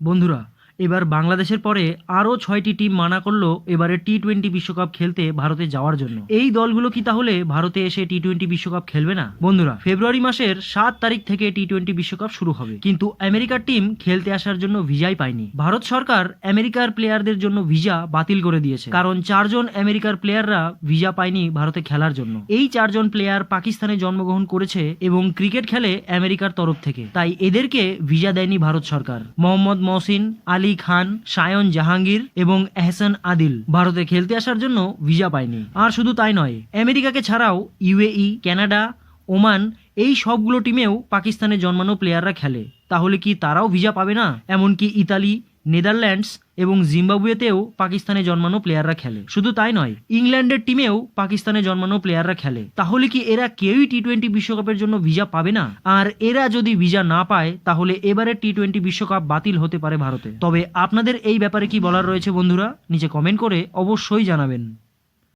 বন্ধুরা, এবার বাংলাদেশের পরে আরও 6টি টিম মানা করলো এবারে টি-20 বিশ্বকাপ খেলতে ভারতে যাওয়ার জন্য। এই দলগুলো কি তাহলে ভারতে এসে টি-20 বিশ্বকাপ খেলবে না? বন্ধুরা, ফেব্রুয়ারি মাসের 7 তারিখ থেকে টি-20 বিশ্বকাপ শুরু হবে, কিন্তু আমেরিকার টিম খেলতে আসার জন্য ভিসাই পায়নি। ভারত সরকার আমেরিকার প্লেয়ারদের জন্য ভিসা বাতিল করে দিয়েছে, কারণ 4 জন আমেরিকার প্লেয়াররা ভিসা পায়নি ভারতে খেলার জন্য। এই 4 জন প্লেয়ার পাকিস্তানে জন্মগ্রহণ করেছে এবং ক্রিকেট খেলে আমেরিকার তরফ থেকে, তাই এদেরকে ভিসা দেয়নি ভারত সরকার। মোহাম্মদ মহসিন, আলী খান, সায়ন জাহাঙ্গীর এবং এহসান আদিল ভারতে খেলতে আসার জন্য ভিসা পায়নি। আর শুধু তাই নয়, আমেরিকাকে ছাড়াও ইউএই, কানাডা, ওমান এই সবগুলো টিমেও পাকিস্তানে জন্মানো প্লেয়াররা খেলে। তাহলে কি তারাও ভিসা পাবে না? এমনকি ইতালি, নেদারল্যান্ডস এবং জিম্বাবুয়েতেও পাকিস্তানে জন্মানো প্লেয়াররা খেলে। শুধু তাই নয়, ইংল্যান্ডের টিমেও পাকিস্তানে জন্মানো প্লেয়াররা খেলে। তাহলে কি এরা কেউই টি-20 বিশ্বকাপের জন্য ভিসা পাবে না? আর এরা যদি ভিসা না পায়, তাহলে এবারে টি-20 বিশ্বকাপ বাতিল হতে পারে ভারতে। তবে আপনাদের এই ব্যাপারে কি বলার রয়েছে বন্ধুরা? নিচে কমেন্ট করে অবশ্যই জানাবেন।